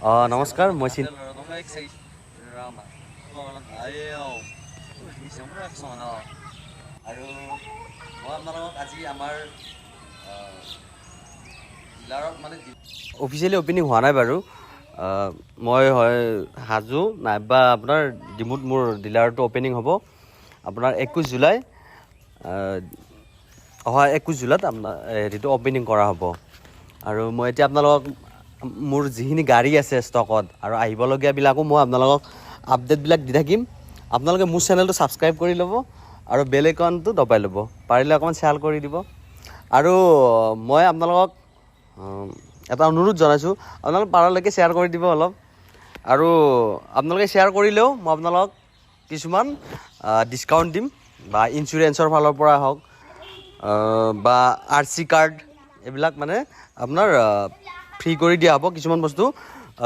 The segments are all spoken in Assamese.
নমস্কাৰ মই আৰু মই আপোনালোকক আজি আমাৰ ডিলাৰত মানে অফিচিয়েলি অপেনিং হোৱা নাই বাৰু। মই হয় হাজো নাইবা আপোনাৰ ডিমুত মোৰ ডিলাৰটো অপেনিং হ'ব আপোনাৰ 21 জুলাই। অহা 21 জুলাইত আপোনাৰ হেৰিটো অপেনিং কৰা হ'ব। আৰু মই এতিয়া আপোনালোকক মোৰ যিখিনি গাড়ী আছে ষ্টকত আৰু আহিবলগীয়াবিলাকো মই আপোনালোকক আপডেটবিলাক দি থাকিম। আপোনালোকে মোৰ চেনেলটো ছাবস্ক্ৰাইব কৰি ল'ব আৰু বেল আইকনটো দবাই ল'ব, পাৰিলে অকণমান শ্বেয়াৰ কৰি দিব। আৰু মই আপোনালোকক এটা অনুৰোধ জনাইছোঁ, আপোনালোকে পাৰালৈকে শ্বেয়াৰ কৰি দিব অলপ। আৰু আপোনালোকে শ্বেয়াৰ কৰিলেও মই আপোনালোকক কিছুমান ডিছকাউণ্ট দিম, বা ইঞ্চুৰেঞ্চৰ ফালৰ পৰা হওক বা RC কাৰ্ড এইবিলাক মানে আপোনাৰ ফ্ৰী কৰি দিয়া হ'ব। কিছুমান বস্তু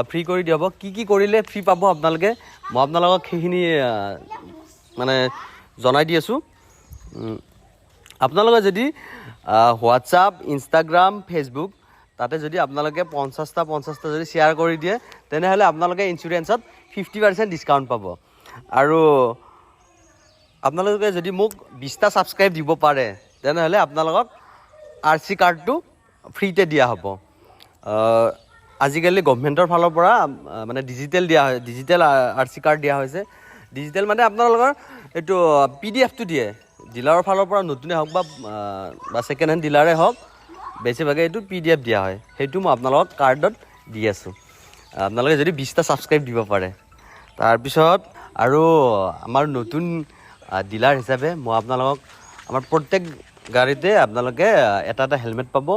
ফ্ৰী কৰি দিয়া হ'ব। কি কৰিলে ফ্ৰী পাব আপোনালোকে, মই আপোনালোকক সেইখিনি মানে জনাই দি আছোঁ। আপোনালোকে যদি হোৱাটছআপ, ইনষ্টাগ্ৰাম, ফেচবুক তাতে যদি আপোনালোকে 50টা যদি শ্বেয়াৰ কৰি দিয়ে, তেনেহ'লে আপোনালোকে ইঞ্চুৰেঞ্চত 50% ডিছকাউণ্ট পাব। আৰু আপোনালোকে যদি মোক 20টা ছাবস্ক্ৰাইব দিব পাৰে, তেনেহ'লে আপোনালোকক RC কাৰ্ডটো ফ্ৰীতে দিয়া হ'ব। আজিকালি গভমেণ্টৰ ফালৰ পৰা মানে ডিজিটেল RC কাৰ্ড দিয়া হৈছে। ডিজিটেল মানে আপোনালোকৰ এইটো PDF টো দিয়ে ডিলাৰৰ ফালৰ পৰা, নতুনে হওক বা ছেকেণ্ড হেণ্ড ডিলাৰে হওক, বেছিভাগে এইটো PDF দিয়া হয়। সেইটো মই আপোনালোকক কাৰ্ডত দি আছোঁ, আপোনালোকে যদি 20টা ছাবস্ক্ৰাইব দিব পাৰে। তাৰপিছত আৰু আমাৰ নতুন ডিলাৰ হিচাপে মই আপোনালোকক আমাৰ প্ৰত্যেক গাড়ীতে আপোনালোকে এটা হেলমেট পাব।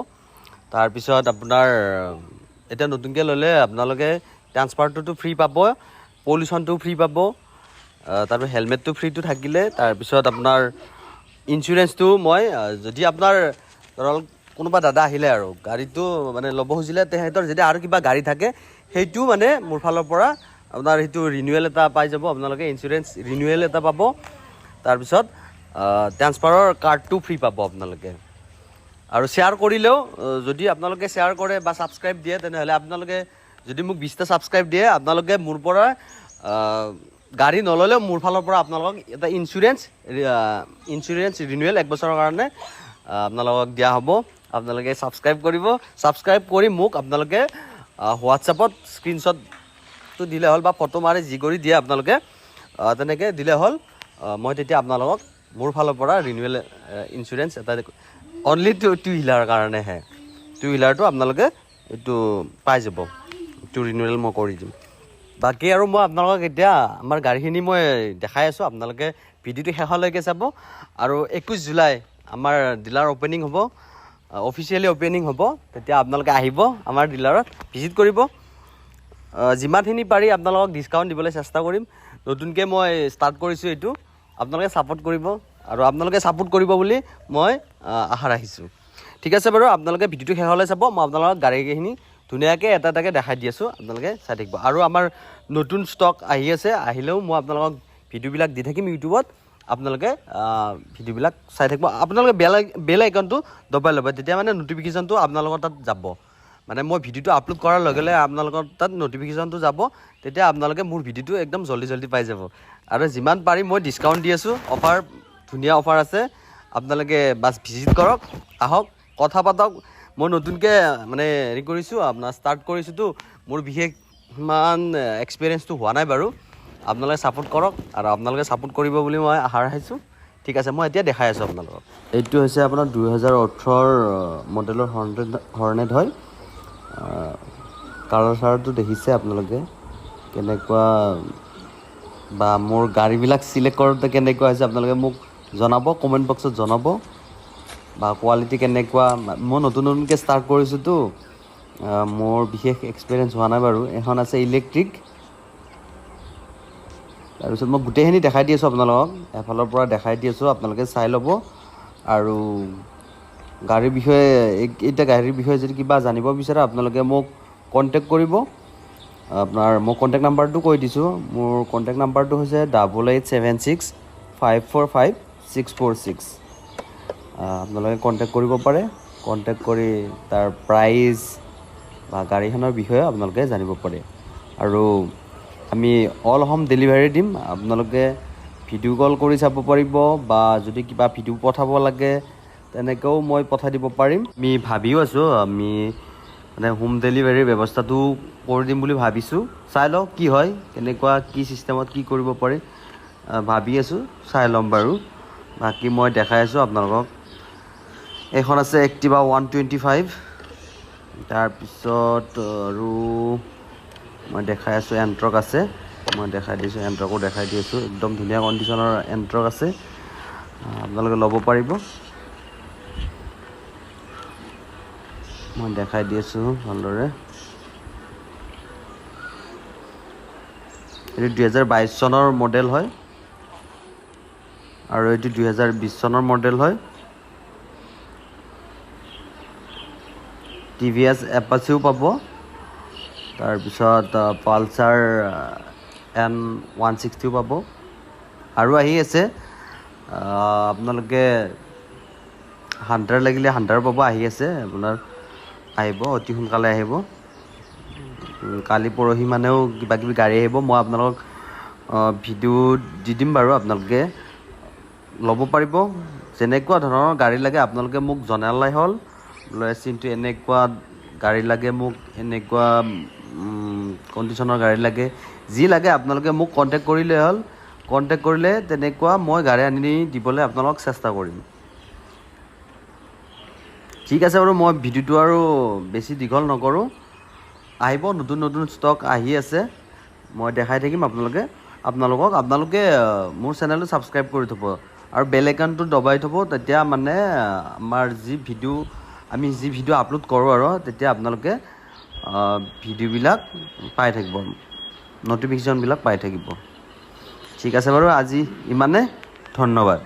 তাৰপিছত আপোনাৰ এতিয়া নতুনকৈ ল'লে আপোনালোকে ট্ৰান্সফাৰটোতো ফ্ৰী পাব, পলিউশ্যনটো ফ্ৰী পাব, তাৰপিছত হেলমেটটো ফ্ৰীটো থাকিলে। তাৰপিছত আপোনাৰ ইঞ্চুৰেঞ্চটো মই যদি আপোনাৰ ধৰক কোনোবা দাদা আহিলে আৰু গাড়ীটো মানে ল'ব খুজিলে, তেহেঁতৰ যদি আৰু কিবা গাড়ী থাকে, সেইটো মানে মোৰ ফালৰ পৰা আপোনাৰ সেইটো ৰিনিউৱেল এটা পাই যাব। আপোনালোকে ইঞ্চুৰেঞ্চ ৰিনিউৱেল এটা পাব। তাৰপিছত ট্ৰান্সফাৰৰ কাৰ্ডটো ফ্ৰী পাব আপোনালোকে। আৰু শ্বেয়াৰ কৰিলেও যদি আপোনালোকে শ্বেয়াৰ কৰে বা ছাবস্ক্ৰাইব দিয়ে, তেনেহ'লে আপোনালোকে যদি মোক 20টা ছাবস্ক্ৰাইব দিয়ে, আপোনালোকে মোৰ পৰা গাড়ী নল'লেও মোৰ ফালৰ পৰা আপোনালোকক এটা ইঞ্চুৰেঞ্চ ৰিনিউৱেল 1 বছৰৰ কাৰণে আপোনালোকক দিয়া হ'ব। আপোনালোকে ছাবস্ক্ৰাইব কৰিব, ছাবস্ক্ৰাইব কৰি মোক আপোনালোকে হোৱাটছআপত স্ক্ৰীনশ্বটটো দিলে হ'ল, বা ফটো মাৰি যি কৰি দিয়ে আপোনালোকে তেনেকৈ দিলে হ'ল। মই তেতিয়া আপোনালোকক মোৰ ফালৰ পৰা ৰিনিউৱেল ইঞ্চুৰেঞ্চ এটা অনলি টু হুইলাৰৰ কাৰণেহে, টু হুইলাৰটো আপোনালোকে এইটো পাই যাব, এইটো ৰিনিউৱেল মই কৰি দিম। বাকী আৰু মই আপোনালোকক এতিয়া আমাৰ গাড়ীখিনি মই দেখাই আছোঁ, আপোনালোকে ভিডিঅ'টো শেষলৈকে চাব। আৰু 21 জুলাই আমাৰ ডিলাৰ অপেনিং হ'ব, অফিচিয়েলি অপেনিং হ'ব। তেতিয়া আপোনালোকে আহিব আমাৰ ডিলাৰত ভিজিট কৰিব। যিমানখিনি পাৰি আপোনালোকক ডিছকাউণ্ট দিবলৈ চেষ্টা কৰিম। নতুনকৈ মই ষ্টাৰ্ট কৰিছোঁ এইটো, আপোনালোকে ছাপোৰ্ট কৰিব, আৰু আপোনালোকে ছাপোৰ্ট কৰিব বুলি মই আশা ৰাখিছোঁ। ঠিক আছে বাৰু, আপোনালোকে ভিডিঅ'টো শেষলৈ চাব। মই আপোনালোকক গাড়ীখিনি ধুনীয়াকৈ এটা এটাকৈ দেখাই দি আছোঁ, আপোনালোকে চাই থাকিব। আৰু আমাৰ নতুন ষ্টক আহি আছে, আহিলেও মই আপোনালোকক ভিডিঅ'বিলাক দি থাকিম ইউটিউবত, আপোনালোকে ভিডিঅ'বিলাক চাই থাকিব। আপোনালোকে বেল আইকনটো দবাই ল'ব, তেতিয়া মানে নটিফিকেশ্যনটো আপোনালোকৰ তাত যাব। মানে মই ভিডিঅ'টো আপলোড কৰাৰ লগে লগে আপোনালোকৰ তাত নটিফিকেশ্যনটো যাব, তেতিয়া আপোনালোকে মোৰ ভিডিঅ'টো একদম জল্দি পাই যাব। আৰু যিমান পাৰি মই ডিছকাউণ্ট দি আছোঁ, অফাৰ ধুনীয়া অফাৰ আছে। আপোনালোকে বাছ ভিজিট কৰক, আহক, কথা পাতক। মই নতুনকৈ মানে হেৰি কৰিছোঁ, আপোনাৰ ষ্টাৰ্ট কৰিছোঁতো, মোৰ বিশেষ ইমান এক্সপিৰিয়েঞ্চটো হোৱা নাই বাৰু। আপোনালোকে ছাপোৰ্ট কৰক, আৰু আপোনালোকে ছাপোৰ্ট কৰিব বুলি মই আশা ৰাখিছোঁ। ঠিক আছে, মই এতিয়া দেখাই আছোঁ আপোনালোকক। এইটো হৈছে আপোনাৰ 2018 মডেলৰ হৰ্নেট হয়। কালাৰ চালাৰটো দেখিছে আপোনালোকে কেনেকুৱা, বা মোৰ গাড়ীবিলাক চিলেক্ট কৰোঁতে কেনেকুৱা হৈছে আপোনালোকে মোক জনাব, কমেণ্ট বক্সত জনাব, বা কোৱালিটি কেনেকুৱা। মই নতুনকৈ ষ্টাৰ্ট কৰিছোঁতো, মোৰ বিশেষ এক্সপিৰিয়েঞ্চ হোৱা নাই বাৰু। এখন আছে ইলেক্ট্ৰিক। তাৰপিছত মই গোটেইখিনি দেখাই দি আছোঁ আপোনালোকক, এফালৰ পৰা দেখাই দি আছোঁ, আপোনালোকে চাই ল'ব। আৰু গাড়ীৰ বিষয়ে এতিয়া গাড়ীৰ বিষয়ে যদি কিবা জানিব বিচাৰে, আপোনালোকে মোক কণ্টেক্ট কৰিব। মই কণ্টেক্ট নাম্বাৰটো কৈ দিছোঁ। মোৰ কণ্টেক্ট নাম্বাৰটো হৈছে 8876545646। আপোনালোকে কণ্টেক্ট কৰিব পাৰে। কণ্টেক্ট কৰি তাৰ প্ৰাইচ বা গাড়ীখনৰ বিষয়ে আপোনালোকে জানিব পাৰে। আৰু আমি অল হোম ডেলিভাৰী দিম। আপোনালোকে ভিডিঅ' কল কৰি চাব পাৰিব বা যদি কিবা ভিডিঅ' পঠাব লাগে তেনেকৈও মই পঠাই দিব পাৰিম। আমি ভাবিও আছোঁ আমি মানে হোম ডেলিভাৰীৰ ব্যৱস্থাটো কৰি দিম বুলি ভাবিছোঁ। চাই লওঁ কি হয়, কেনেকুৱা কি চিষ্টেমত কি কৰিব পাৰি ভাবি আছোঁ, চাই ল'ম বাৰু। বাকী মই দেখাই আছোঁ আপোনালোকক। এইখন আছে এক্টিভা 125। তাৰপিছত আৰু মই দেখাই আছোঁ এণ্ট্ৰক আছে, মই দেখাই দিছোঁ এণ্ট্ৰকো দেখাই দি আছোঁ। একদম ধুনীয়া কণ্ডিশ্যনৰ এণ্ট্ৰক আছে, আপোনালোকে ল'ব পাৰিব। মই দেখাই দি আছোঁ ভালদৰে। এইটো 2022 চনৰ মডেল হয় আৰু এইটো 2020 চনৰ মডেল হয়। TVS এপাচিও পাব, তাৰপিছত পালচাৰ N160 পাব। আৰু আহি আছে আপোনালোকে হাণ্টাৰ লাগিলে হাণ্টাৰ পাব, আহি আছে আপোনাৰ, আহিব অতি সোনকালে আহিব। কালি পৰহি মানেও কিবা কিবি গাড়ী আহিব, মই আপোনালোকক ভিডিঅ' দি দিম বাৰু। আপোনালোকে ল'ব পাৰিব। যেনেকুৱা ধৰণৰ গাড়ী লাগে আপোনালোকে মোক জনালে হ'ল, বোলে চিন্তু এনেকুৱা গাড়ী লাগে মোক, এনেকুৱা কণ্ডিশ্যনৰ গাড়ী লাগে, যি লাগে আপোনালোকে মোক কণ্টেক্ট কৰিলে হ'ল। কণ্টেক্ট কৰিলে তেনেকুৱা মই গাড়ী আনি দিবলৈ আপোনালোকক চেষ্টা কৰিম। ঠিক আছে বাৰু, মই ভিডিঅ'টো আৰু বেছি দীঘল নকৰোঁ। আহিব, নতুন নতুন ষ্টক আহি আছে, মই দেখাই থাকিম আপোনালোকে মোৰ চেনেলটো ছাবস্ক্ৰাইব কৰি থ'ব আৰু বেল আইকনটো দবাই থ'ব। তেতিয়া মানে আমাৰ আমি যি ভিডিঅ' আপলোড কৰোঁ আৰু তেতিয়া আপোনালোকে ভিডিঅ'বিলাক পাই থাকিব, ন'টিফিকেশ্যনবিলাক পাই থাকিব। ঠিক আছে বাৰু, আজি ইমানে, ধন্যবাদ।